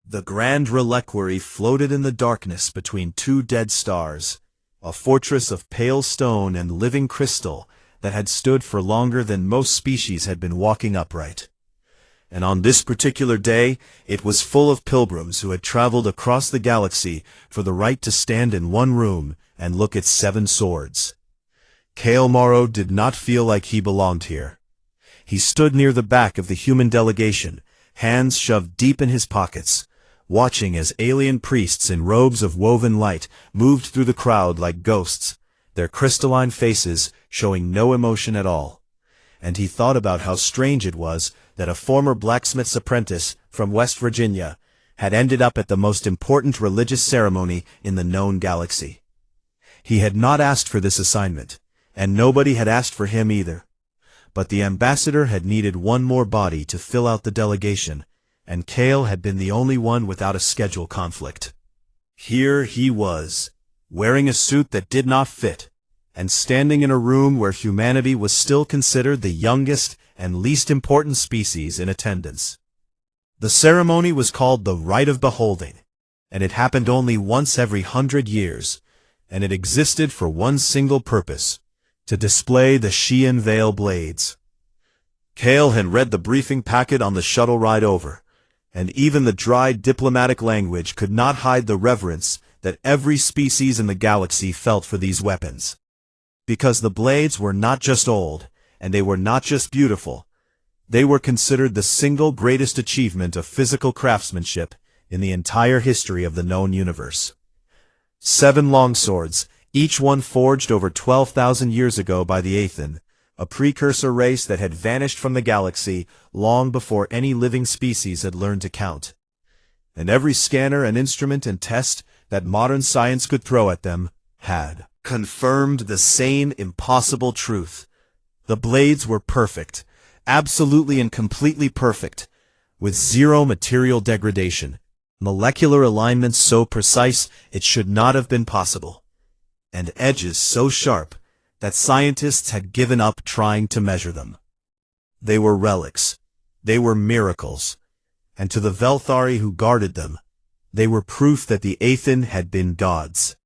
The Grand Reliquary floated in the darkness between two dead stars, a fortress of pale stone and living crystal that had stood for longer than most species had been walking upright. And on this particular day, it was full of pilgrims who had traveled across the galaxy for the right to stand in one room and look at 7 swords. Kale Morrow did not feel like he belonged here. He stood near the back of the human delegation, hands shoved deep in his pockets, watching as alien priests in robes of woven light moved through the crowd like ghosts, their crystalline faces showing no emotion at all. And he thought about how strange it was that a former blacksmith's apprentice from West Virginia had ended up at the most important religious ceremony in the known galaxy. He had not asked for this assignment, and nobody had asked for him either. But the ambassador had needed one more body to fill out the delegation, and Kale had been the only one without a schedule conflict. Here he was, wearing a suit that did not fit, and standing in a room where humanity was still considered the youngest and least important species in attendance. The ceremony was called the Rite of Beholding, and it happened only once every 100 years, and it existed for one single purpose, to display the Sheen Veil blades. Kale had read the briefing packet on the shuttle ride over, and even the dry diplomatic language could not hide the reverence that every species in the galaxy felt for these weapons. Because the blades were not just old, and they were not just beautiful, they were considered the single greatest achievement of physical craftsmanship in the entire history of the known universe. 7 longswords, each one forged over 12,000 years ago by the Aean, a precursor race that had vanished from the galaxy long before any living species had learned to count. And every scanner and instrument and test that modern science could throw at them had confirmed the same impossible truth. The blades were perfect, absolutely and completely perfect, with zero material degradation, molecular alignments so precise it should not have been possible, and edges so sharp that scientists had given up trying to measure them. They were relics, they were miracles, and to the Velthari who guarded them, they were proof that the Aean had been gods.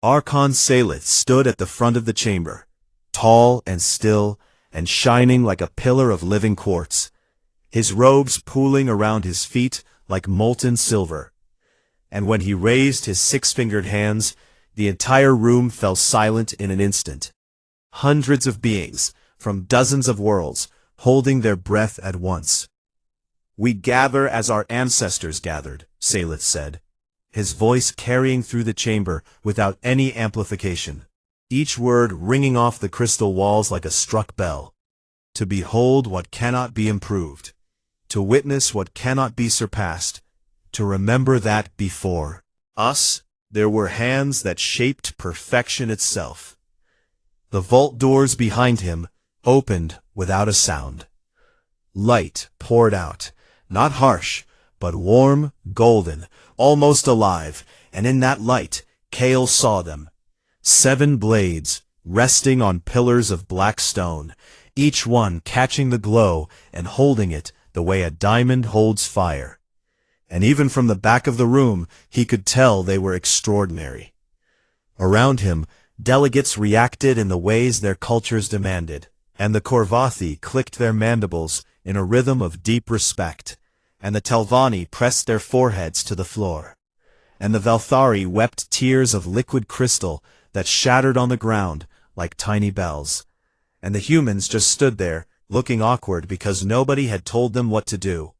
Archon Salith stood at the front of the chamber, tall and still, and shining like a pillar of living quartz, his robes pooling around his feet like molten silver. And when he raised his 6-fingered hands, the entire room fell silent in an instant. Hundreds of beings, from dozens of worlds, holding their breath at once. "We gather as our ancestors gathered," Salith said, his voice carrying through the chamber without any amplification, each word ringing off the crystal walls like a struck bell. "To behold what cannot be improved, to witness what cannot be surpassed, to remember that before us there were hands that shaped perfection itself." The vault doors behind him opened without a sound. Light poured out, not harsh, but warm, golden, almost alive, and in that light, Kale saw them. 7 blades, resting on pillars of black stone, each one catching the glow and holding it the way a diamond holds fire. And even from the back of the room, he could tell they were extraordinary. Around him, delegates reacted in the ways their cultures demanded, and the Korvathi clicked their mandibles in a rhythm of deep respect, and the Telvanni pressed their foreheads to the floor, and the Velthari wept tears of liquid crystal that shattered on the ground like tiny bells, and the humans just stood there, looking awkward because nobody had told them what to do.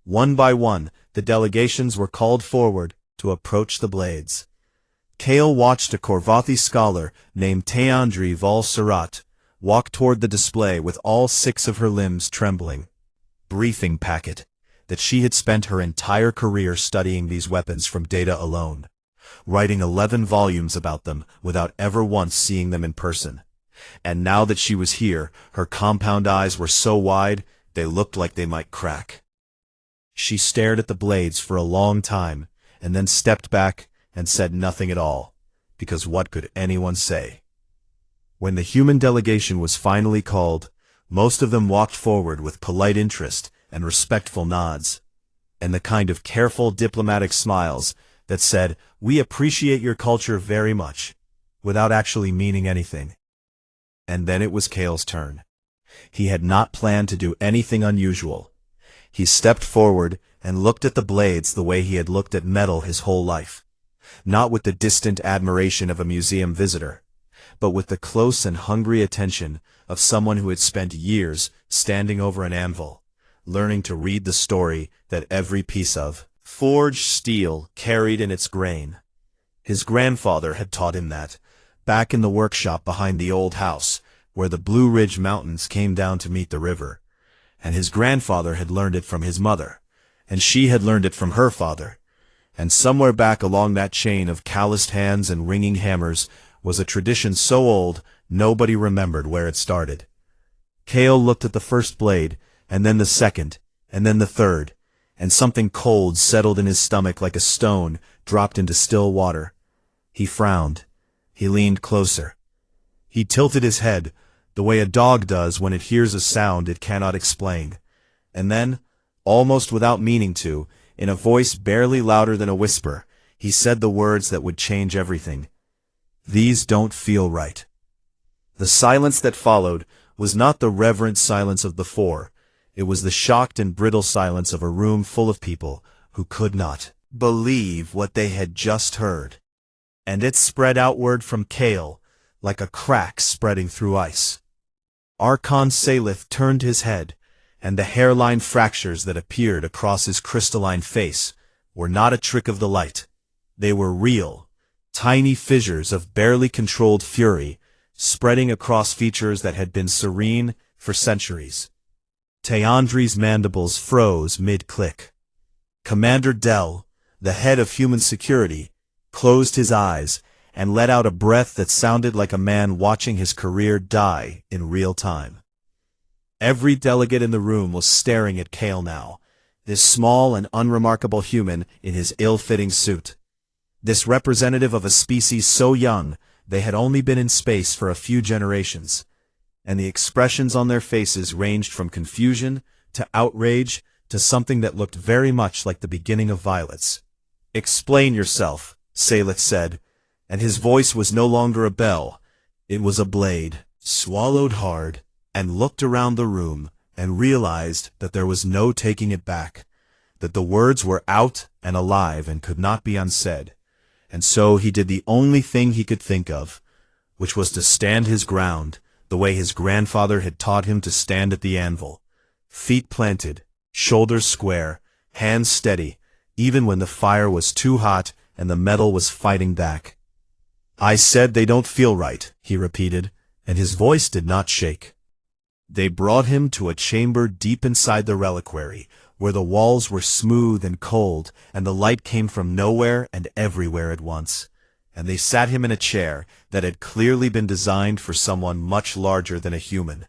One by one, the delegations were called forward to approach the blades. Kale watched a Korvathi scholar named Teandri Val-Surat walk toward the display with all 6 of her limbs trembling. Briefing packet, that she had spent her entire career studying these weapons from data alone, writing 11 volumes about them without ever once seeing them in person. And now that she was here, her compound eyes were so wide, they looked like they might crack. She stared at the blades for a long time, and then stepped back and said nothing at all, because what could anyone say? When the human delegation was finally called, most of them walked forward with polite interest and respectful nods. and the kind of careful diplomatic smiles that said, "We appreciate your culture very much," without actually meaning anything. And then it was Kale's turn. He had not planned to do anything unusual. He stepped forward and looked at the blades the way he had looked at metal his whole life. Not with the distant admiration of a museum visitor, but with the close and hungry attention of someone who had spent years standing over an anvil, learning to read the story that every piece of forged steel carried in its grain. His grandfather had taught him that, back in the workshop behind the old house, where the Blue Ridge Mountains came down to meet the river. And his grandfather had learned it from his mother, and she had learned it from her father. And somewhere back along that chain of calloused hands and ringing hammers was a tradition so old nobody remembered where it started. Kale looked at the first blade, and then the second, and then the third, and something cold settled in his stomach like a stone dropped into still water. He frowned. He leaned closer. He tilted his head, the way a dog does when it hears a sound it cannot explain. And then, almost without meaning to, in a voice barely louder than a whisper, he said the words that would change everything. "These don't feel right." The silence that followed was not the reverent silence of before. It was the shocked and brittle silence of a room full of people who could not believe what they had just heard. And it spread outward from Kale like a crack spreading through ice. Archon Salith turned his head, and the hairline fractures that appeared across his crystalline face were not a trick of the light. They were real, tiny fissures of barely controlled fury, spreading across features that had been serene for centuries. Teandri's mandibles froze mid-click. Commander Dell, the head of human security, closed his eyes and let out a breath that sounded like a man watching his career die in real time. Every delegate in the room was staring at Kale now, this small and unremarkable human in his ill-fitting suit. This representative of a species so young they had only been in space for a few generations, and the expressions on their faces ranged from confusion to outrage to something that looked very much like the beginning of violets. "Explain yourself," Salith said, and his voice was no longer a bell. It was a blade. Swallowed hard, and looked around the room, and realized that there was no taking it back, that the words were out and alive and could not be unsaid. And so he did the only thing he could think of, which was to stand his ground, the way his grandfather had taught him to stand at the anvil. Feet planted, shoulders square, hands steady, even when the fire was too hot and the metal was fighting back. "I said they don't feel right," he repeated, and his voice did not shake. They brought him to a chamber deep inside the reliquary, where the walls were smooth and cold, and the light came from nowhere and everywhere at once. And they sat him in a chair that had clearly been designed for someone much larger than a human,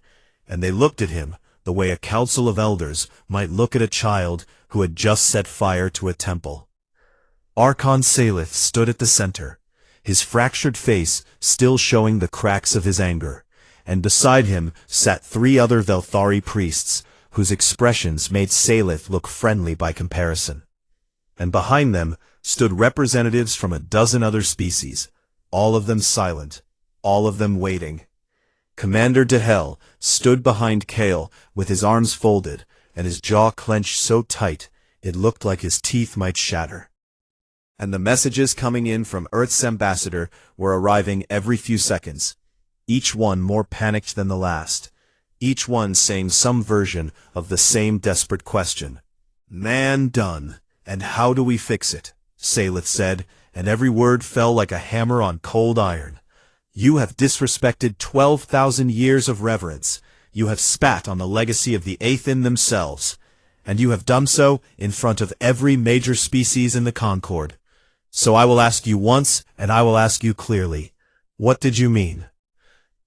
and they looked at him the way a council of elders might look at a child who had just set fire to a temple. Archon Salith stood at the center, his fractured face still showing the cracks of his anger, and beside him sat 3 other Velthari priests, whose expressions made Salith look friendly by comparison. And behind them stood representatives from a dozen other species, all of them silent, all of them waiting. Commander Dehel stood behind Kale with his arms folded and his jaw clenched so tight it looked like his teeth might shatter. And the messages coming in from Earth's ambassador were arriving every few seconds, each one more panicked than the last, each one saying some version of the same desperate question. "Man done, and how do we fix it?" Salith said, and every word fell like a hammer on cold iron. "You have disrespected 12,000 years of reverence. You have spat on the legacy of the Aean themselves, and you have done so in front of every major species in the Concord. So I will ask you once, and I will ask you clearly. What did you mean?"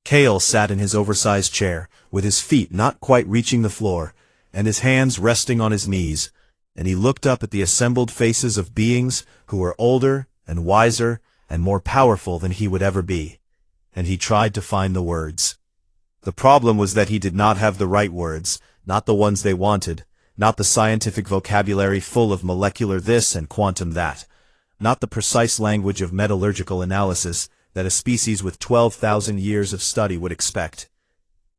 Kale sat in his oversized chair, with his feet not quite reaching the floor, and his hands resting on his knees, and he looked up at the assembled faces of beings who were older and wiser and more powerful than he would ever be, and he tried to find the words. The problem was that he did not have the right words, not the ones they wanted, not the scientific vocabulary full of molecular this and quantum that, not the precise language of metallurgical analysis that a species with 12,000 years of study would expect.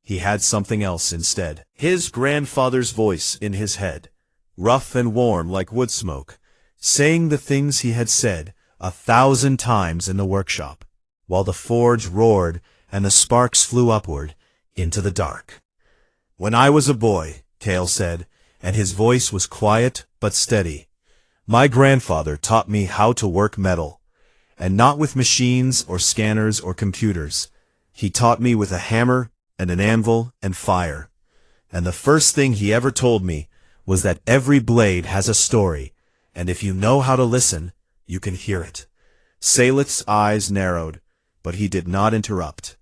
He had something else instead. His grandfather's voice in his head, rough and warm like wood smoke, saying the things he had said 1,000 times in the workshop, while the forge roared and the sparks flew upward into the dark. "When I was a boy," Cale said, and his voice was quiet but steady, "my grandfather taught me how to work metal, and not with machines or scanners or computers. He taught me with a hammer and an anvil and fire. And the first thing he ever told me was that every blade has a story, and if you know how to listen, you can hear it." Saleth's eyes narrowed, but he did not interrupt.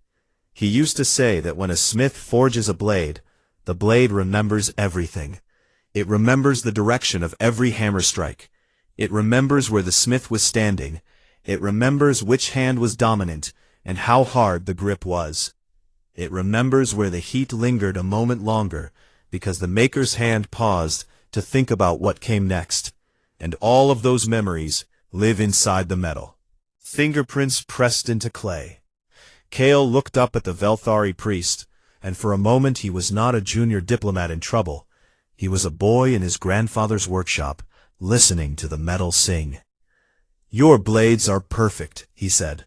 He used to say that when a smith forges a blade, the blade remembers everything. It remembers the direction of every hammer strike. It remembers where the smith was standing. It remembers which hand was dominant and how hard the grip was. It remembers where the heat lingered a moment longer because the maker's hand paused to think about what came next. And all of those memories live inside the metal. Fingerprints pressed into clay. Cale looked up at the Velthari priest, and for a moment he was not a junior diplomat in trouble. He was a boy in his grandfather's workshop, listening to the metal sing. "Your blades are perfect," he said,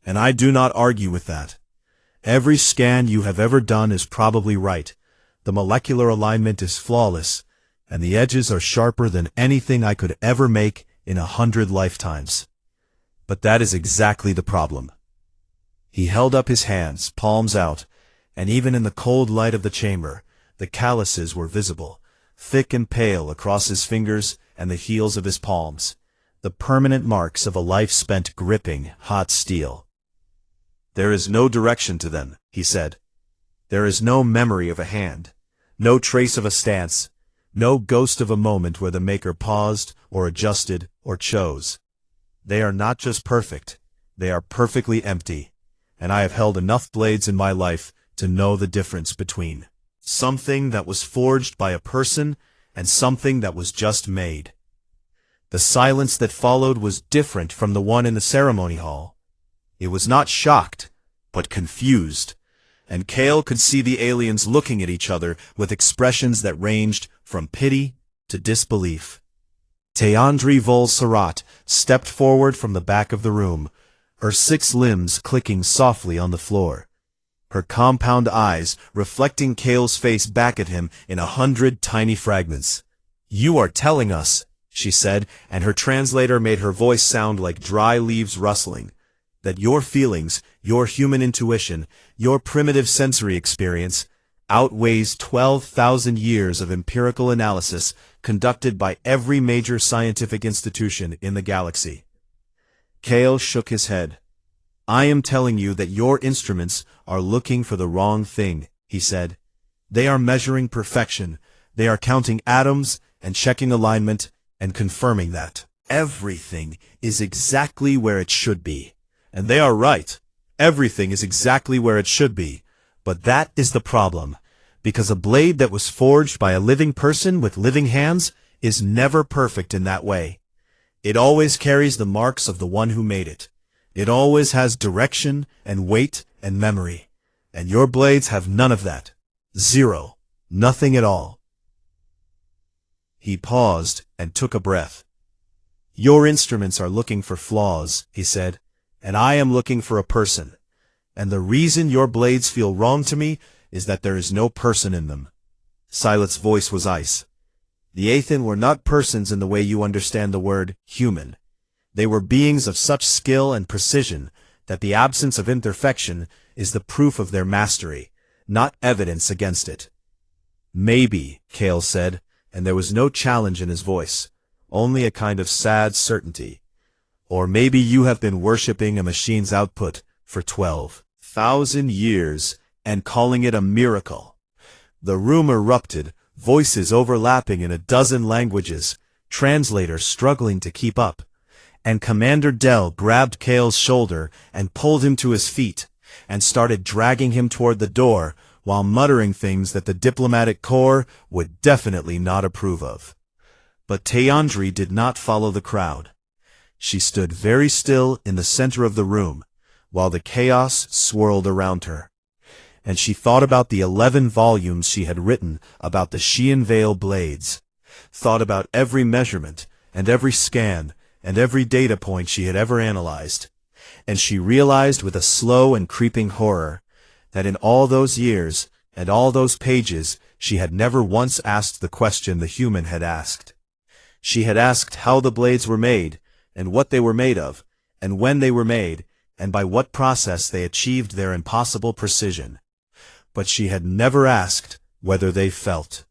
"and I do not argue with that. Every scan you have ever done is probably right. The molecular alignment is flawless, and the edges are sharper than anything I could ever make in 100 lifetimes. But that is exactly the problem." He held up his hands, palms out, and even in the cold light of the chamber, the calluses were visible, thick and pale across his fingers and the heels of his palms, the permanent marks of a life spent gripping hot steel. "There is no direction to them," he said. "There is no memory of a hand, no trace of a stance, no ghost of a moment where the maker paused or adjusted or chose. They are not just perfect, they are perfectly empty, and I have held enough blades in my life to know the difference between something that was forged by a person and something that was just made." The silence that followed was different from the one in the ceremony hall. It was not shocked, but confused, and Cale could see the aliens looking at each other with expressions that ranged from pity to disbelief. Teandri Vol-Sarat stepped forward from the back of the room, her 6 limbs clicking softly on the floor, her compound eyes reflecting Cale's face back at him in 100 tiny fragments. "You are telling us," she said, and her translator made her voice sound like dry leaves rustling, "that your feelings, your human intuition, your primitive sensory experience outweighs 12,000 years of empirical analysis conducted by every major scientific institution in the galaxy." Cale shook his head. "I am telling you that your instruments are looking for the wrong thing," he said. "They are measuring perfection. They are counting atoms and checking alignment and confirming that everything is exactly where it should be. And they are right. Everything is exactly where it should be. But that is the problem, because a blade that was forged by a living person with living hands is never perfect in that way. It always carries the marks of the one who made it. It always has direction and weight and memory. And your blades have none of that. Zero. Nothing at all." He paused and took a breath. "Your instruments are looking for flaws," he said, "and I am looking for a person. And the reason your blades feel wrong to me is that there is no person in them." Silet's voice was ice. "The Aean were not persons in the way you understand the word human. They were beings of such skill and precision that the absence of imperfection is the proof of their mastery, not evidence against it." "Maybe," Cale said, and there was no challenge in his voice, only a kind of sad certainty. "Or maybe you have been worshipping a machine's output for 12,000 years and calling it a miracle." The room erupted, voices overlapping in a dozen languages, translators struggling to keep up. And Commander Dell grabbed Cale's shoulder and pulled him to his feet, and started dragging him toward the door, while muttering things that the diplomatic corps would definitely not approve of. But Tiandri did not follow the crowd. She stood very still in the center of the room, while the chaos swirled around her. And she thought about the 11 volumes she had written about the Sheen Veil blades, thought about every measurement, and every scan, and every data point she had ever analyzed. And she realized with a slow and creeping horror that in all those years and all those pages she had never once asked the question the human had asked. She had asked how the blades were made, and what they were made of, and when they were made, and by what process they achieved their impossible precision. But she had never asked whether they felt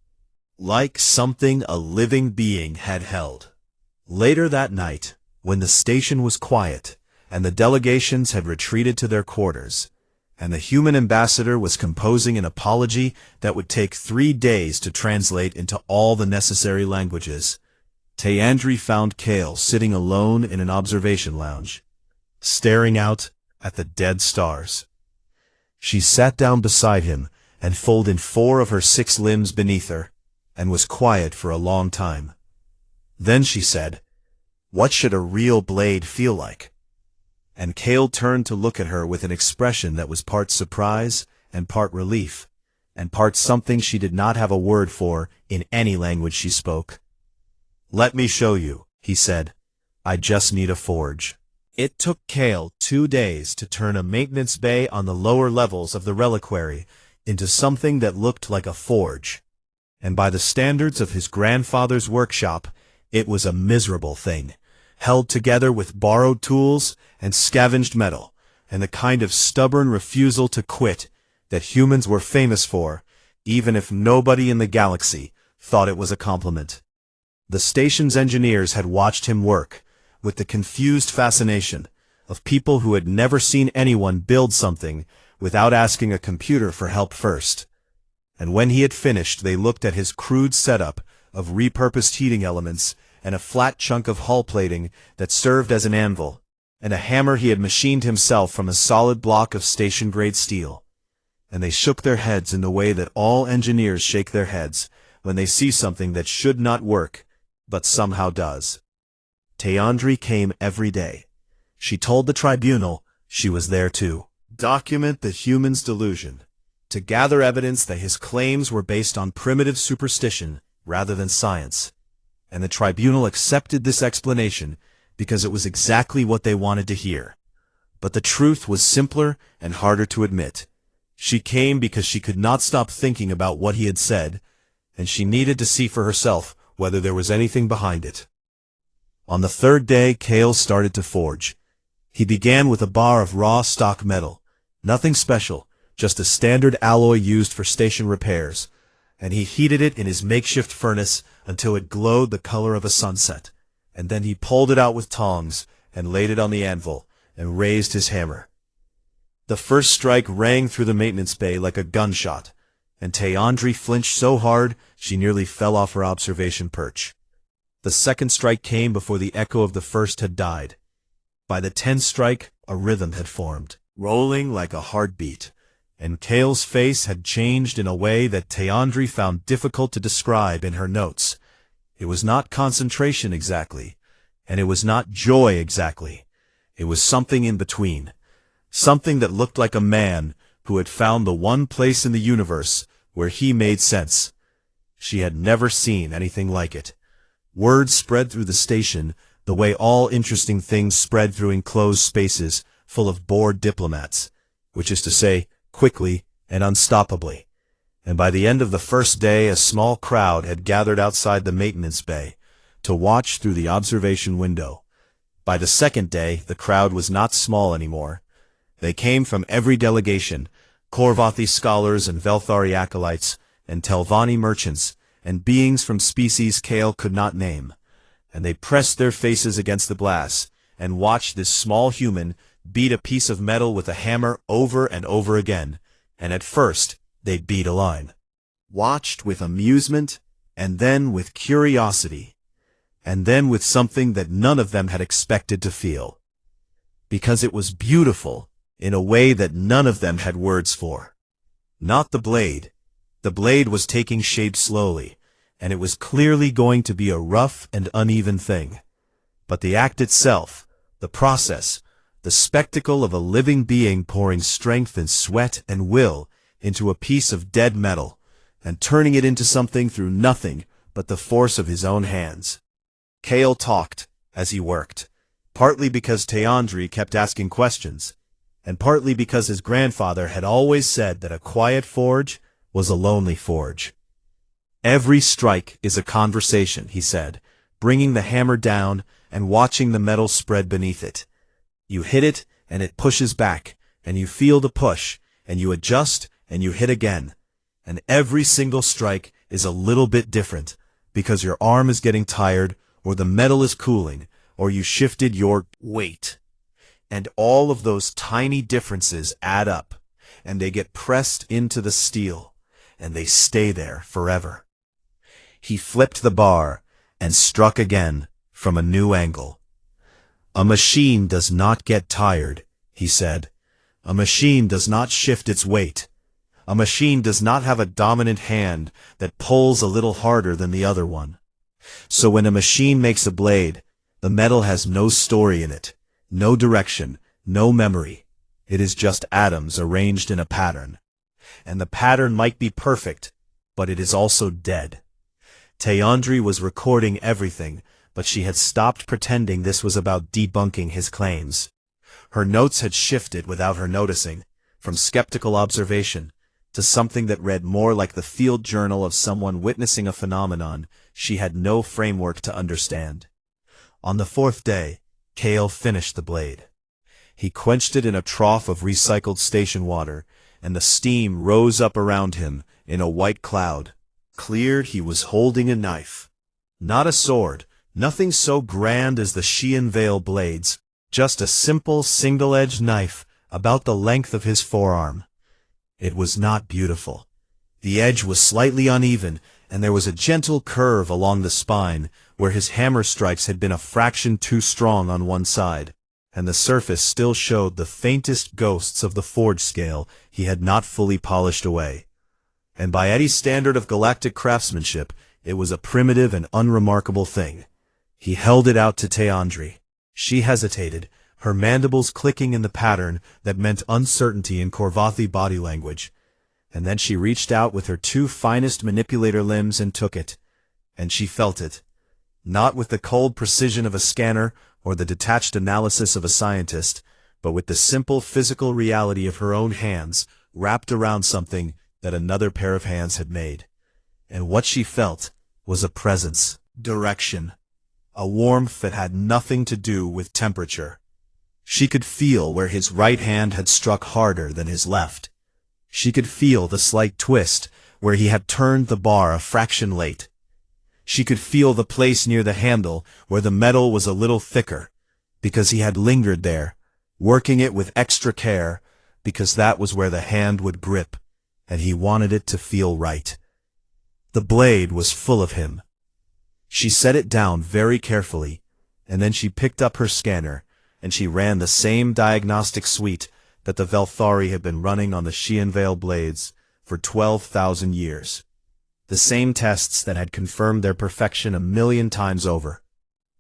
like something a living being had held. Later that night, when the station was quiet, and the delegations had retreated to their quarters, and the human ambassador was composing an apology that would take 3 days to translate into all the necessary languages, Tiandri found Kale sitting alone in an observation lounge, staring out at the dead stars. She sat down beside him and folded 4 of her 6 limbs beneath her, and was quiet for a long time. Then she said, "What should a real blade feel like?" And Kale turned to look at her with an expression that was part surprise and part relief, and part something she did not have a word for in any language she spoke. "Let me show you," he said. "I just need a forge." It took Kale 2 days to turn a maintenance bay on the lower levels of the reliquary into something that looked like a forge. And by the standards of his grandfather's workshop, it was a miserable thing, held together with borrowed tools and scavenged metal, and the kind of stubborn refusal to quit that humans were famous for, even if nobody in the galaxy thought it was a compliment. The station's engineers had watched him work, with the confused fascination of people who had never seen anyone build something without asking a computer for help first. And when he had finished, they looked at his crude setup of repurposed heating elements and a flat chunk of hull plating that served as an anvil, and a hammer he had machined himself from a solid block of station-grade steel. And they shook their heads in the way that all engineers shake their heads when they see something that should not work, but somehow does. Tiandri came every day. She told the tribunal she was there to document the human's delusion, to gather evidence that his claims were based on primitive superstition rather than science. And the tribunal accepted this explanation because it was exactly what they wanted to hear. But the truth was simpler and harder to admit. She came because she could not stop thinking about what he had said, and she needed to see for herself whether there was anything behind it. On the 3rd day, Kale started to forge. He began with a bar of raw stock metal, nothing special, just a standard alloy used for station repairs, and he heated it in his makeshift furnace until it glowed the color of a sunset, and then he pulled it out with tongs and laid it on the anvil and raised his hammer. The first strike rang through the maintenance bay like a gunshot, and Tiandri flinched so hard she nearly fell off her observation perch. The second strike came before the echo of the first had died. By the 10th strike, a rhythm had formed, rolling like a heartbeat, and Kale's face had changed in a way that Tiandri found difficult to describe in her notes. It was not concentration exactly, and it was not joy exactly. It was something in between, something that looked like a man who had found the one place in the universe where he made sense. She had never seen anything like it. Words spread through the station the way all interesting things spread through enclosed spaces full of bored diplomats, which is to say, quickly and unstoppably. And by the end of the first day, a small crowd had gathered outside the maintenance bay to watch through the observation window. By the second day, the crowd was not small anymore. They came from every delegation, Korvathi scholars and Velthari acolytes, and Telvanni merchants, and beings from species Kale could not name. And they pressed their faces against the glass, and watched this small human beat a piece of metal with a hammer over and over again, and at first they beat a line. Watched with amusement, and then with curiosity, and then with something that none of them had expected to feel. Because it was beautiful in a way that none of them had words for. Not the blade. The blade was taking shape slowly, and it was clearly going to be a rough and uneven thing. But the act itself, the process, the spectacle of a living being pouring strength and sweat and will into a piece of dead metal, and turning it into something through nothing but the force of his own hands. Kale talked as he worked, partly because Teandri kept asking questions, and partly because his grandfather had always said that a quiet forge was a lonely forge. Every strike is a conversation, he said, bringing the hammer down and watching the metal spread beneath it. You hit it, and it pushes back, and you feel the push, and you adjust, and you hit again. And every single strike is a little bit different, because your arm is getting tired, or the metal is cooling, or you shifted your weight. And all of those tiny differences add up, and they get pressed into the steel, and they stay there forever. He flipped the bar, and struck again, from a new angle. A machine does not get tired, he said. A machine does not shift its weight. A machine does not have a dominant hand that pulls a little harder than the other one. So when a machine makes a blade, the metal has no story in it, no direction, no memory. It is just atoms arranged in a pattern. And the pattern might be perfect, but it is also dead. Teandri was recording everything, but she had stopped pretending this was about debunking his claims. Her notes had shifted without her noticing, from skeptical observation to something that read more like the field journal of someone witnessing a phenomenon she had no framework to understand. On the fourth day, Kale finished the blade. He quenched it in a trough of recycled station water, and the steam rose up around him in a white cloud. Cleared, he was holding a knife. Not a sword, nothing so grand as the Sheean Veil blades, just a simple single-edged knife about the length of his forearm. It was not beautiful. The edge was slightly uneven, and there was a gentle curve along the spine where his hammer strikes had been a fraction too strong on one side, and the surface still showed the faintest ghosts of the forge scale he had not fully polished away. And by any standard of galactic craftsmanship, it was a primitive and unremarkable thing. He held it out to Teandri. She hesitated, her mandibles clicking in the pattern that meant uncertainty in Korvathi body language. And then she reached out with her two finest manipulator limbs and took it. And she felt it. Not with the cold precision of a scanner or the detached analysis of a scientist, but with the simple physical reality of her own hands wrapped around something that another pair of hands had made. And what she felt was a presence, direction, a warmth that had nothing to do with temperature. She could feel where his right hand had struck harder than his left. She could feel the slight twist where he had turned the bar a fraction late. She could feel the place near the handle where the metal was a little thicker, because he had lingered there, working it with extra care, because that was where the hand would grip, and he wanted it to feel right. The blade was full of him. She set it down very carefully, and then she picked up her scanner, and she ran the same diagnostic suite that the Velthari had been running on the Sheean Veil blades for 12,000 years. The same tests that had confirmed their perfection 1,000,000 times over.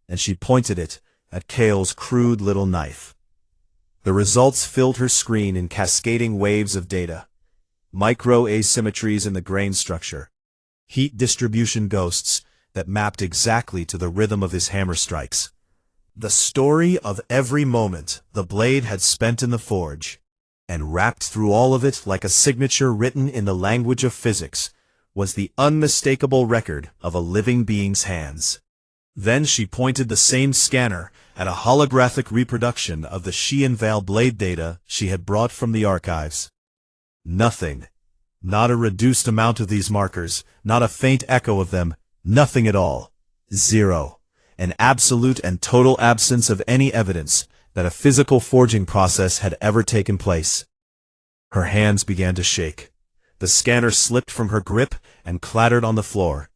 And she pointed it at Kale's crude little knife. The results filled her screen in cascading waves of data. Micro-asymmetries in the grain structure. Heat distribution ghosts that mapped exactly to the rhythm of his hammer strikes. The story of every moment the blade had spent in the forge, and wrapped through all of it like a signature written in the language of physics, was the unmistakable record of a living being's hands. Then she pointed the same scanner at a holographic reproduction of the Sheean Veil blade data she had brought from the archives. Nothing. Not a reduced amount of these markers, not a faint echo of them, nothing at all. Zero. An absolute and total absence of any evidence that a physical forging process had ever taken place. Her hands began to shake. The scanner slipped from her grip and clattered on the floor,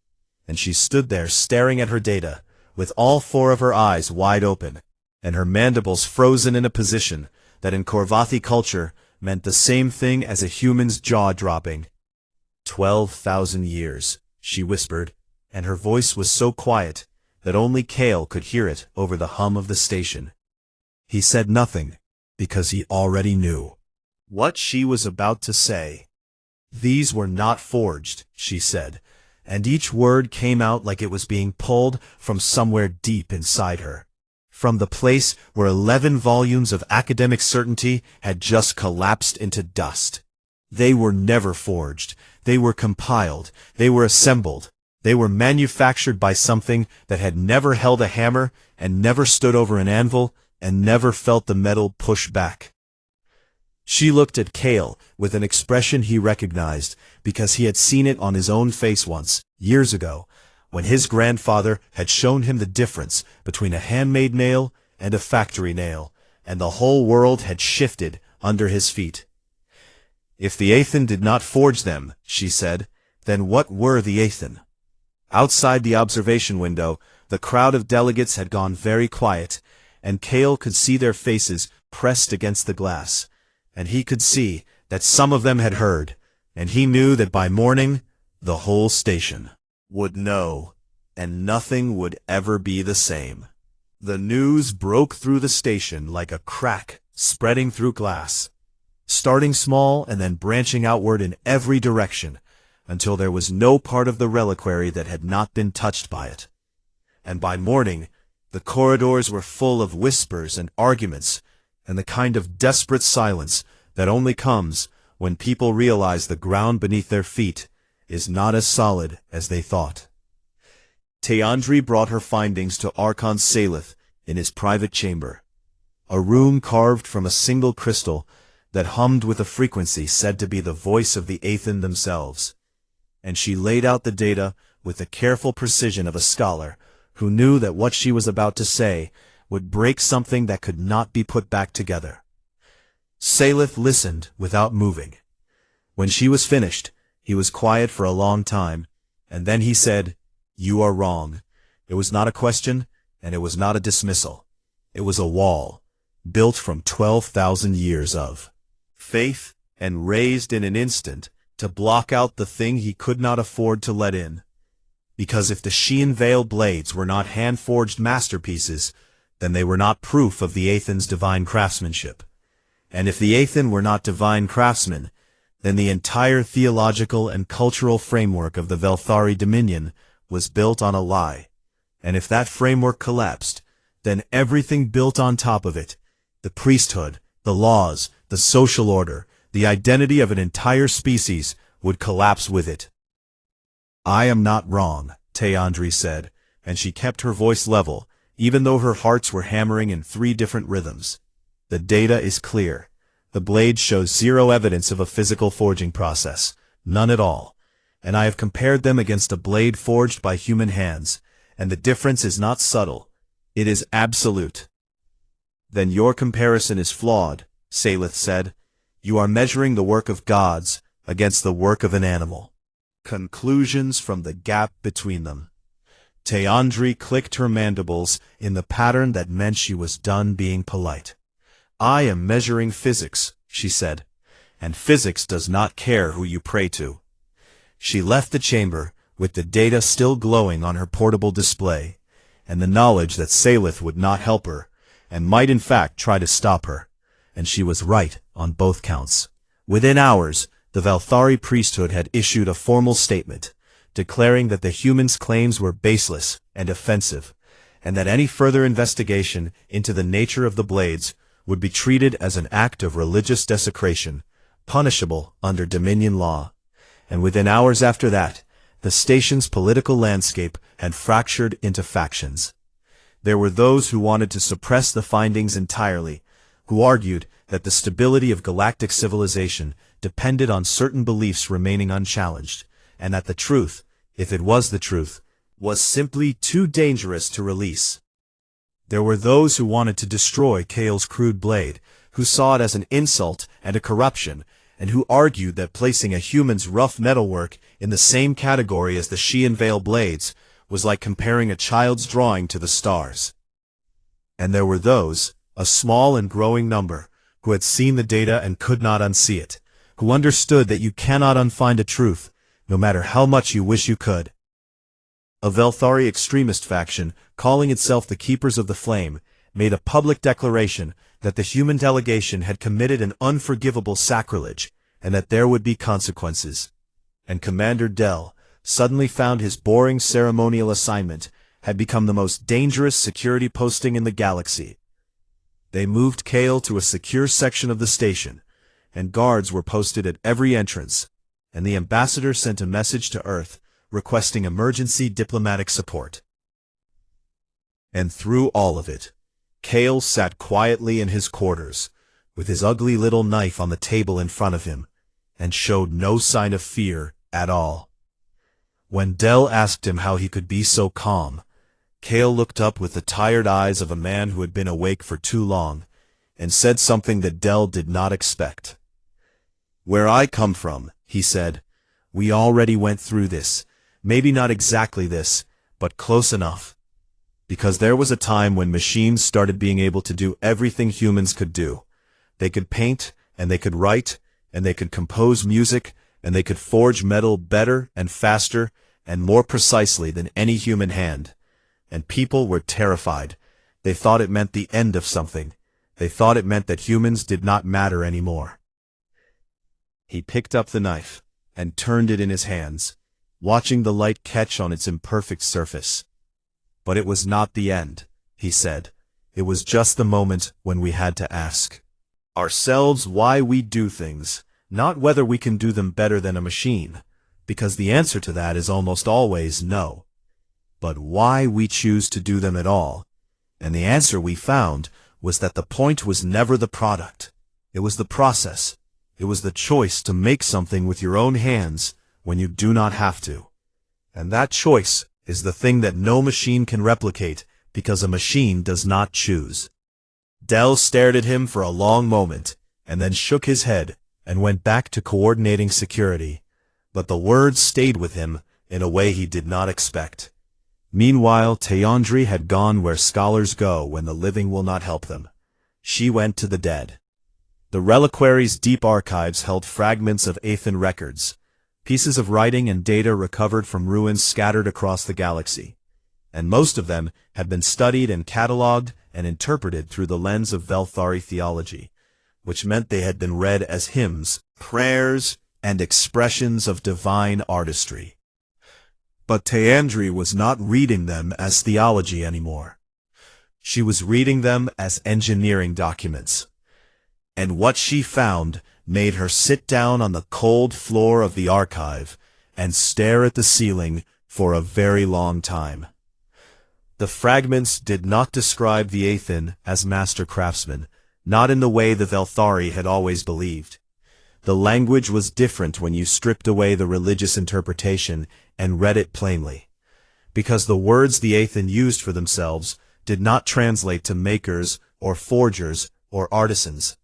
and she stood there staring at her data, with all four of her eyes wide open, and her mandibles frozen in a position that in Korvathi culture meant the same thing as a human's jaw dropping. 12,000 years, she whispered, and her voice was so quiet that only Kale could hear it over the hum of the station. He said nothing, because he already knew what she was about to say. These were not forged, she said, and each word came out like it was being pulled from somewhere deep inside her. From the place where 11 volumes of academic certainty had just collapsed into dust. They were never forged. They were compiled. They were assembled. They were manufactured by something that had never held a hammer and never stood over an anvil and never felt the metal push back. She looked at Kale with an expression he recognized because he had seen it on his own face once, years ago, when his grandfather had shown him the difference between a handmade nail and a factory nail, and the whole world had shifted under his feet. If the Aean did not forge them, she said, then what were the Aean? Outside the observation window, the crowd of delegates had gone very quiet, and Kale could see their faces pressed against the glass, and he could see that some of them had heard, and he knew that by morning the whole station would know, and nothing would ever be the same. The news broke through the station like a crack spreading through glass, starting small and then branching outward in every direction, until there was no part of the reliquary that had not been touched by it. And by morning, the corridors were full of whispers and arguments, and the kind of desperate silence that only comes when people realize the ground beneath their feet is not as solid as they thought. Teandri brought her findings to Archon Salith in his private chamber, a room carved from a single crystal that hummed with a frequency said to be the voice of the Aean themselves, and she laid out the data with the careful precision of a scholar who knew that what she was about to say would break something that could not be put back together. Salith listened without moving. When she was finished, he was quiet for a long time, and then he said, "You are wrong. It was not a question, and it was not a dismissal. It was a wall, built from 12,000 years of faith and raised in an instant to block out the thing he could not afford to let in. Because if the Sheen Veil blades were not hand-forged masterpieces, then they were not proof of the Aean's divine craftsmanship. And if the Aean were not divine craftsmen, then the entire theological and cultural framework of the Velthari Dominion was built on a lie. And if that framework collapsed, then everything built on top of it, the priesthood, the laws, the social order, the identity of an entire species, would collapse with it." "I am not wrong," Teandri said, and she kept her voice level, even though her hearts were hammering in 3 different rhythms. "The data is clear. The blade shows 0 evidence of a physical forging process, none at all, and I have compared them against a blade forged by human hands, and the difference is not subtle, it is absolute." "Then your comparison is flawed," Salith said. "You are measuring the work of gods against the work of an animal. Conclusions from the gap between them." Teandri clicked her mandibles in the pattern that meant she was done being polite. "I am measuring physics," she said, "and physics does not care who you pray to." She left the chamber, with the data still glowing on her portable display, and the knowledge that Salith would not help her, and might in fact try to stop her, and she was right on both counts. Within hours, the Velthari priesthood had issued a formal statement, declaring that the humans' claims were baseless and offensive, and that any further investigation into the nature of the blades would be treated as an act of religious desecration, punishable under Dominion law. And within hours after that, the station's political landscape had fractured into factions. There were those who wanted to suppress the findings entirely, who argued that the stability of galactic civilization depended on certain beliefs remaining unchallenged, and that the truth, if it was the truth, was simply too dangerous to release. There were those who wanted to destroy Kale's crude blade, who saw it as an insult and a corruption, and who argued that placing a human's rough metalwork in the same category as the Sheen Veil blades was like comparing a child's drawing to the stars. And there were those, a small and growing number, who had seen the data and could not unsee it, who understood that you cannot unfind a truth, no matter how much you wish you could. A Velthari extremist faction, calling itself the Keepers of the Flame, made a public declaration that the human delegation had committed an unforgivable sacrilege, and that there would be consequences. And Commander Del suddenly found his boring ceremonial assignment had become the most dangerous security posting in the galaxy. They moved Kale to a secure section of the station, and guards were posted at every entrance, and the ambassador sent a message to Earth requesting emergency diplomatic support. And through all of it, Kale sat quietly in his quarters, with his ugly little knife on the table in front of him, and showed no sign of fear at all. When Del asked him how he could be so calm, Kale looked up with the tired eyes of a man who had been awake for too long, and said something that Del did not expect. "Where I come from," he said, "we already went through this. Maybe not exactly this, but close enough. Because there was a time when machines started being able to do everything humans could do. They could paint, and they could write, and they could compose music, and they could forge metal better and faster and more precisely than any human hand. And people were terrified. They thought it meant the end of something. They thought it meant that humans did not matter anymore." He picked up the knife and turned it in his hands, watching the light catch on its imperfect surface. "But it was not the end," he said. "It was just the moment when we had to ask ourselves why we do things, not whether we can do them better than a machine, because the answer to that is almost always no, but why we choose to do them at all. And the answer we found was that the point was never the product. It was the process. It was the choice to make something with your own hands when you do not have to. And that choice is the thing that no machine can replicate, because a machine does not choose." Del stared at him for a long moment, and then shook his head and went back to coordinating security. But the words stayed with him in a way he did not expect. Meanwhile, Teandri had gone where scholars go when the living will not help them. She went to the dead. The reliquary's deep archives held fragments of Aean records, pieces of writing and data recovered from ruins scattered across the galaxy, and most of them had been studied and catalogued and interpreted through the lens of Velthari theology, which meant they had been read as hymns, prayers, and expressions of divine artistry. But Teandri was not reading them as theology anymore. She was reading them as engineering documents. And what she found made her sit down on the cold floor of the archive and stare at the ceiling for a very long time. The fragments did not describe the Aean as master craftsmen, not in the way the Velthari had always believed. The language was different when you stripped away the religious interpretation and read it plainly, because the words the Aean used for themselves did not translate to makers or forgers or artisans.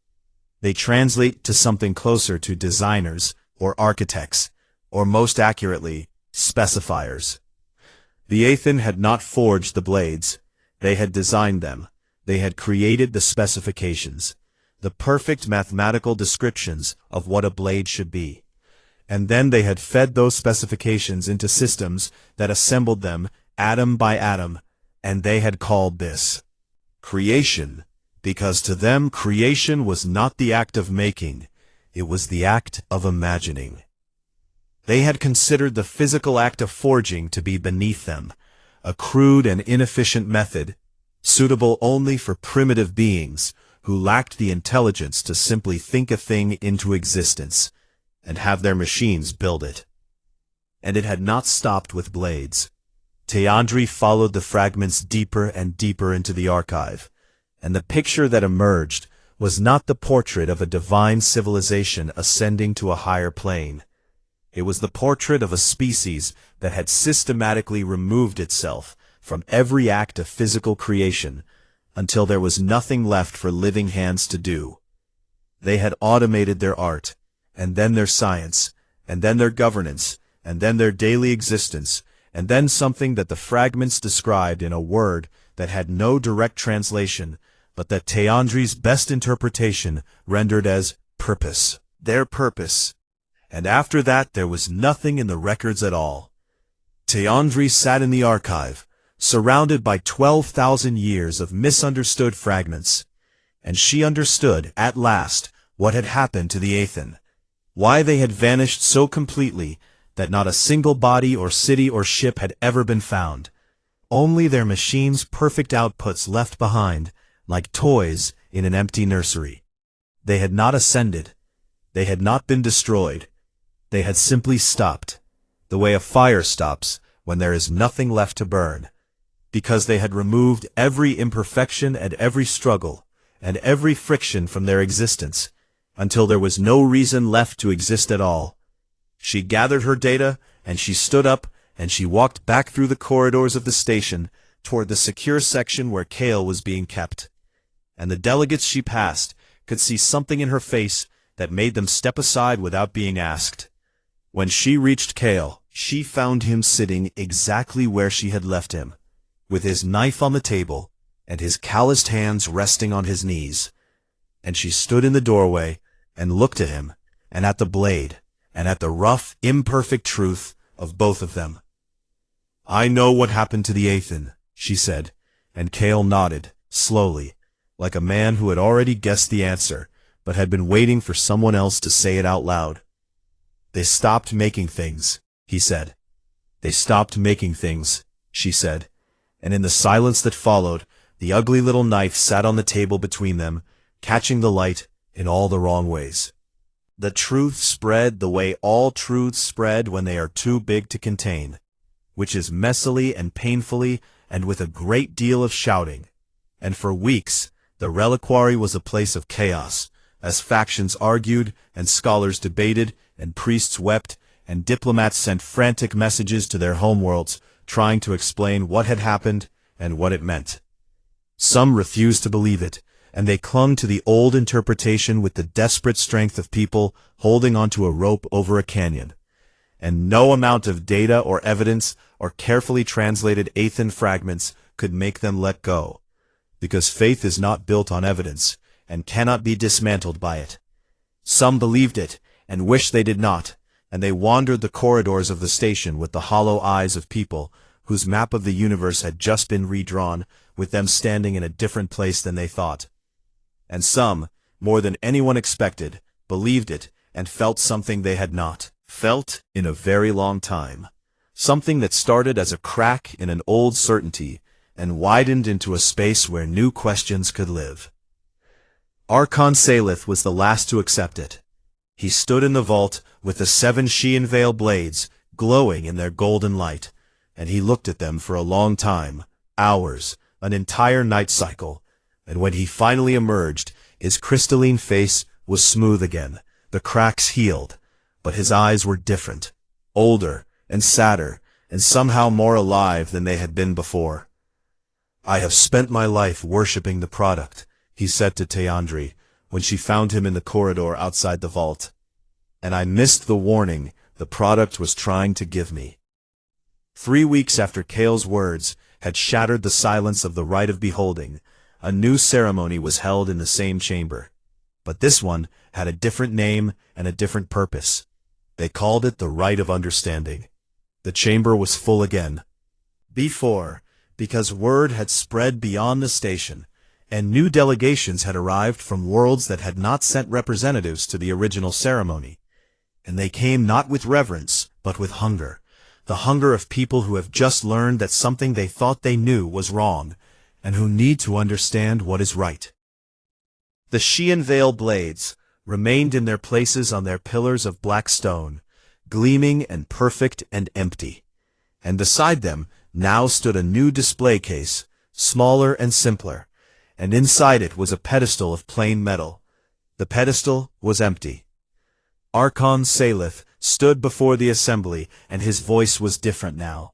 They translate to something closer to designers or architects, or most accurately, specifiers. The Aean had not forged the blades. They had designed them. They had created the specifications, the perfect mathematical descriptions of what a blade should be. And then they had fed those specifications into systems that assembled them atom by atom, and they had called this creation. Because to them creation was not the act of making, it was the act of imagining. They had considered the physical act of forging to be beneath them, a crude and inefficient method, suitable only for primitive beings who lacked the intelligence to simply think a thing into existence and have their machines build it. And it had not stopped with blades. Teandri followed the fragments deeper and deeper into the archive, and the picture that emerged was not the portrait of a divine civilization ascending to a higher plane. It was the portrait of a species that had systematically removed itself from every act of physical creation until there was nothing left for living hands to do. They had automated their art, and then their science, and then their governance, and then their daily existence, and then something that the fragments described in a word that had no direct translation, but that Teandri's best interpretation rendered as purpose. Their purpose. And after that there was nothing in the records at all. Teandri sat in the archive, surrounded by 12,000 years of misunderstood fragments. And she understood, at last, what had happened to the Aean. Why they had vanished so completely that not a single body or city or ship had ever been found. Only their machines' perfect outputs left behind, like toys in an empty nursery. They had not ascended. They had not been destroyed. They had simply stopped, the way a fire stops when there is nothing left to burn, because they had removed every imperfection and every struggle and every friction from their existence, until there was no reason left to exist at all. She gathered her data, and she stood up, and she walked back through the corridors of the station toward the secure section where Kale was being kept. And the delegates she passed could see something in her face that made them step aside without being asked. When she reached Kale, she found him sitting exactly where she had left him, with his knife on the table and his calloused hands resting on his knees. And she stood in the doorway and looked at him, and at the blade, and at the rough, imperfect truth of both of them. "I know what happened to the Aean," she said, and Kale nodded, slowly, like a man who had already guessed the answer, but had been waiting for someone else to say it out loud. "They stopped making things," he said. "They stopped making things," she said, and in the silence that followed, the ugly little knife sat on the table between them, catching the light in all the wrong ways. The truth spread the way all truths spread when they are too big to contain, which is messily and painfully and with a great deal of shouting. And for weeks, the reliquary was a place of chaos, as factions argued, and scholars debated, and priests wept, and diplomats sent frantic messages to their homeworlds, trying to explain what had happened and what it meant. Some refused to believe it, and they clung to the old interpretation with the desperate strength of people holding onto a rope over a canyon. And no amount of data or evidence or carefully translated Aean fragments could make them let go, because faith is not built on evidence and cannot be dismantled by it. Some believed it and wished they did not, and they wandered the corridors of the station with the hollow eyes of people whose map of the universe had just been redrawn, with them standing in a different place than they thought. And some, more than anyone expected, believed it and felt something they had not felt in a very long time. Something that started as a crack in an old certainty and widened into a space where new questions could live. Archon Salith was the last to accept it. He stood in the vault with the 7 Sheen Veil blades glowing in their golden light, and he looked at them for a long time, hours, an entire night cycle, and when he finally emerged, his crystalline face was smooth again, the cracks healed, but his eyes were different, older and sadder, and somehow more alive than they had been before. "I have spent my life worshipping the product," he said to Teandri, when she found him in the corridor outside the vault. "And I missed the warning the product was trying to give me." 3 weeks after Kale's words had shattered the silence of the rite of beholding, a new ceremony was held in the same chamber. But this one had a different name and a different purpose. They called it the Rite of Understanding. The chamber was full again. Before, because word had spread beyond the station, and new delegations had arrived from worlds that had not sent representatives to the original ceremony. And they came not with reverence, but with hunger. The hunger of people who have just learned that something they thought they knew was wrong, and who need to understand what is right. The Sheen Veil blades remained in their places on their pillars of black stone, gleaming and perfect and empty. And beside them now stood a new display case, smaller and simpler, and inside it was a pedestal of plain metal. The pedestal was empty. Archon Salith stood before the assembly, and his voice was different now.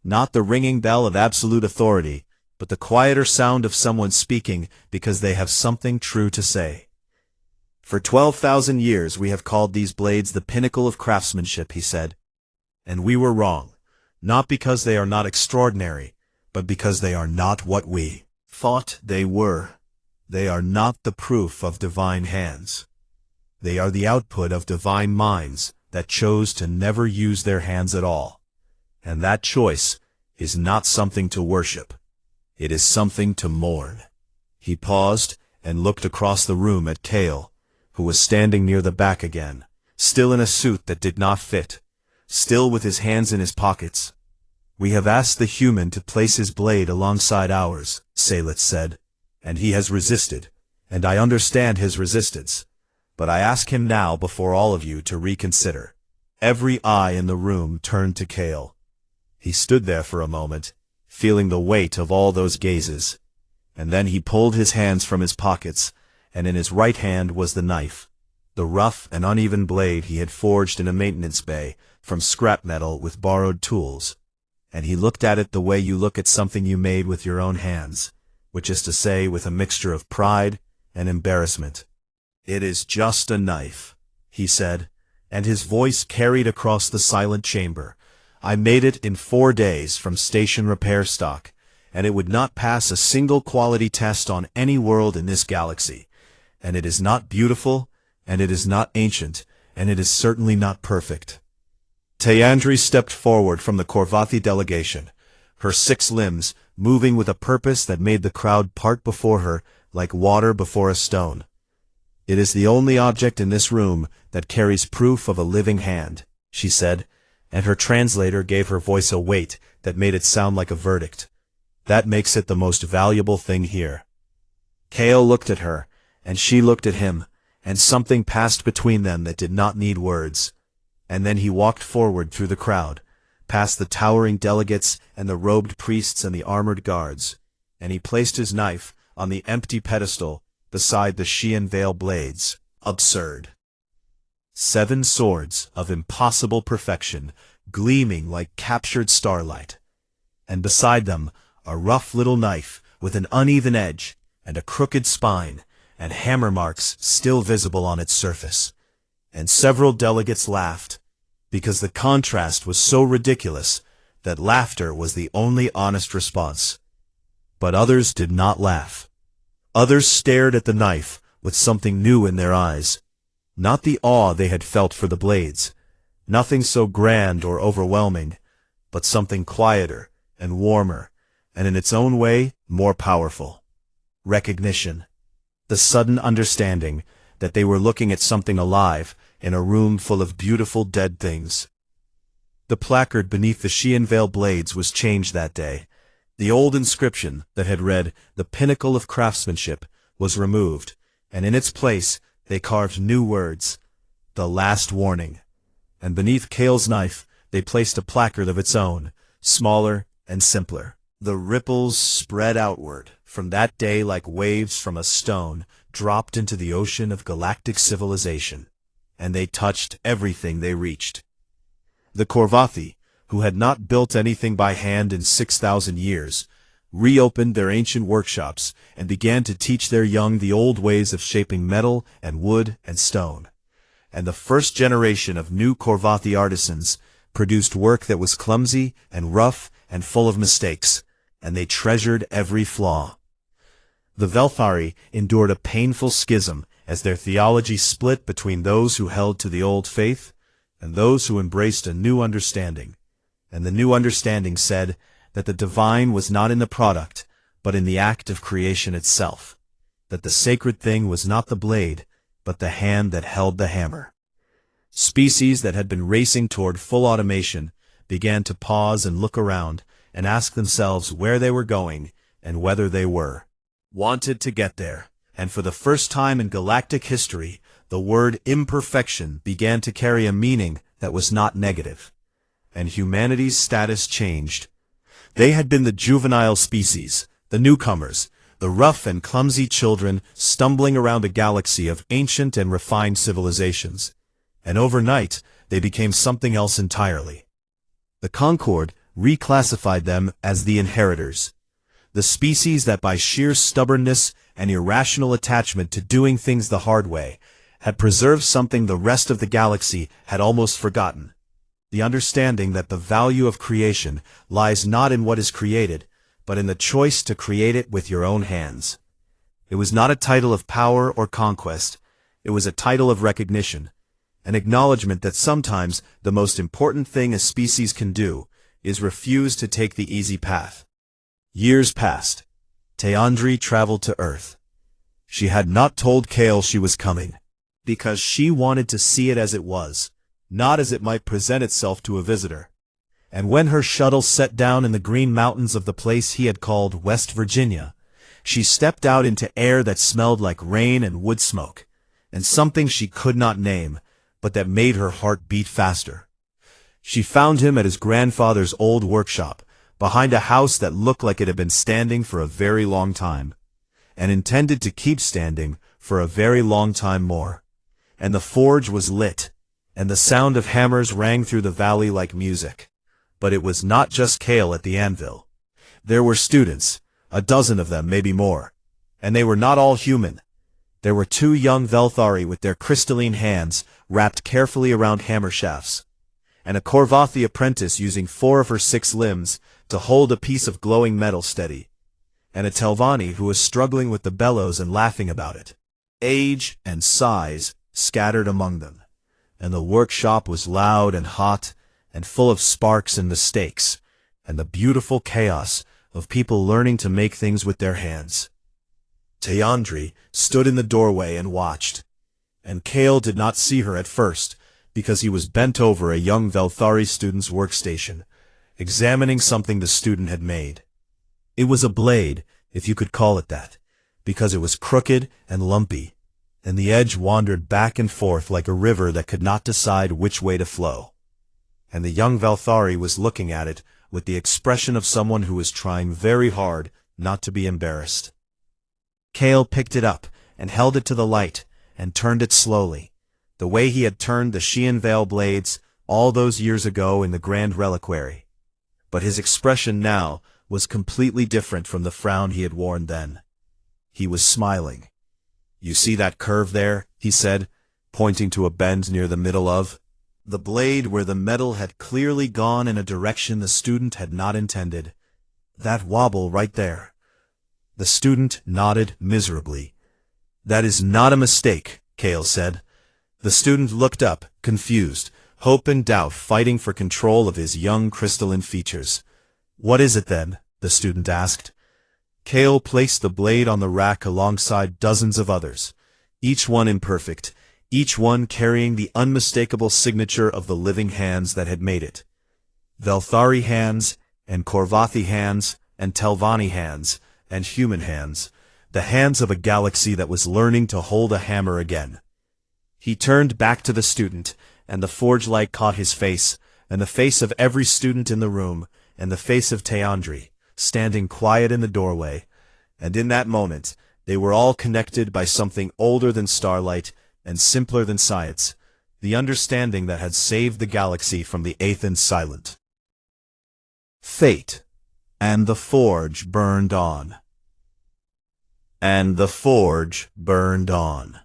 Not the ringing bell of absolute authority, but the quieter sound of someone speaking because they have something true to say. "For 12,000 years we have called these blades the pinnacle of craftsmanship," he said. "And we were wrong, not because they are not extraordinary, but because they are not what we thought they were. They are not the proof of divine hands. They are the output of divine minds that chose to never use their hands at all. And that choice is not something to worship. It is something to mourn. He paused and looked across the room at Kale, who was standing near the back again, still in a suit that did not fit, still with his hands in his pockets. "We have asked the human to place his blade alongside ours," Salith said, "and he has resisted, and I understand his resistance. But I ask him now before all of you to reconsider." Every eye in the room turned to Kale. He stood there for a moment, feeling the weight of all those gazes, and then he pulled his hands from his pockets, and in his right hand was the knife, the rough and uneven blade he had forged in a maintenance bay from scrap metal with borrowed tools. And he looked at it the way you look at something you made with your own hands, which is to say with a mixture of pride and embarrassment. "It is just a knife," he said, and his voice carried across the silent chamber. "I made it in 4 days from station repair stock, and it would not pass a single quality test on any world in this galaxy. And it is not beautiful, and it is not ancient, and it is certainly not perfect." Tayandri stepped forward from the Korvathi delegation, her 6 limbs moving with a purpose that made the crowd part before her like water before a stone. "It is the only object in this room that carries proof of a living hand," she said, and her translator gave her voice a weight that made it sound like a verdict. "That makes it the most valuable thing here." Kale looked at her, and she looked at him, and something passed between them that did not need words. And then he walked forward through the crowd, past the towering delegates and the robed priests and the armored guards, and he placed his knife on the empty pedestal beside the Sheen veil blades. Absurd. 7 swords of impossible perfection, gleaming like captured starlight. And beside them, a rough little knife with an uneven edge and a crooked spine, and hammer marks still visible on its surface. And several delegates laughed, because the contrast was so ridiculous that laughter was the only honest response. But others did not laugh. Others stared at the knife with something new in their eyes. Not the awe they had felt for the blades, nothing so grand or overwhelming, but something quieter and warmer, and in its own way more powerful. Recognition. The sudden understanding that they were looking at something alive in a room full of beautiful dead things. The placard beneath the Sheen veil blades was changed that day. The old inscription that had read, "The Pinnacle of Craftsmanship," was removed, and in its place they carved new words, "The Last Warning." And beneath Kale's knife they placed a placard of its own, smaller and simpler. The ripples spread outward from that day like waves from a stone dropped into the ocean of galactic civilization, and they touched everything they reached. The Korvathi, who had not built anything by hand in 6,000 years, reopened their ancient workshops and began to teach their young the old ways of shaping metal and wood and stone. And the first generation of new Korvathi artisans produced work that was clumsy and rough and full of mistakes, and they treasured every flaw. The Velthari endured a painful schism as their theology split between those who held to the old faith and those who embraced a new understanding. And the new understanding said that the divine was not in the product, but in the act of creation itself, that the sacred thing was not the blade, but the hand that held the hammer. Species that had been racing toward full automation began to pause and look around and ask themselves where they were going and whether they wanted to get there. And for the first time in galactic history, the word imperfection began to carry a meaning that was not negative. And humanity's status changed. They had been the juvenile species, the newcomers, the rough and clumsy children stumbling around a galaxy of ancient and refined civilizations. And overnight, they became something else entirely. The Concord reclassified them as the inheritors, the species that by sheer stubbornness and irrational attachment to doing things the hard way had preserved something the rest of the galaxy had almost forgotten. The understanding that the value of creation lies not in what is created, but in the choice to create it with your own hands. It was not a title of power or conquest. It was a title of recognition, an acknowledgement that sometimes the most important thing a species can do is refuse to take the easy path. Years passed. Teandri traveled to Earth. She had not told Kale she was coming, because she wanted to see it as it was, not as it might present itself to a visitor. And when her shuttle set down in the green mountains of the place he had called West Virginia, she stepped out into air that smelled like rain and wood smoke, and something she could not name, but that made her heart beat faster. She found him at his grandfather's old workshop, behind a house that looked like it had been standing for a very long time, and intended to keep standing for a very long time more. And the forge was lit, and the sound of hammers rang through the valley like music. But it was not just Kale at the anvil. There were students, a dozen of them, maybe more, and they were not all human. There were 2 young Velthari with their crystalline hands wrapped carefully around hammer shafts, and a Korvathi apprentice using 4 of her 6 limbs to hold a piece of glowing metal steady, and a Telvanni who was struggling with the bellows and laughing about it. Age and size scattered among them, and the workshop was loud and hot and full of sparks and mistakes, and the beautiful chaos of people learning to make things with their hands. Teandri stood in the doorway and watched, and Kale did not see her at first, because he was bent over a young Velthari student's workstation, examining something the student had made. It was a blade, if you could call it that, because it was crooked and lumpy, and the edge wandered back and forth like a river that could not decide which way to flow. And the young Velthari was looking at it with the expression of someone who was trying very hard not to be embarrassed. Kale picked it up and held it to the light and turned it slowly, the way he had turned the Sheen Veil blades all those years ago in the Grand Reliquary. But his expression now was completely different from the frown he had worn then. He was smiling. "You see that curve there?" he said, pointing to a bend near the middle of the blade where the metal had clearly gone in a direction the student had not intended. "That wobble right there." The student nodded miserably. "That is not a mistake," Kale said. The student looked up, confused, hope and doubt fighting for control of his young crystalline features. "What is it then?" the student asked. Kale placed the blade on the rack alongside dozens of others, each one imperfect, each one carrying the unmistakable signature of the living hands that had made it. Velthari hands, and Korvathi hands, and Telvanni hands, and human hands, the hands of a galaxy that was learning to hold a hammer again. He turned back to the student, and the forge light caught his face, and the face of every student in the room, and the face of Teandri, standing quiet in the doorway, and in that moment they were all connected by something older than starlight and simpler than science, the understanding that had saved the galaxy from the Aean silent. Fate. And the forge burned on. And the forge burned on.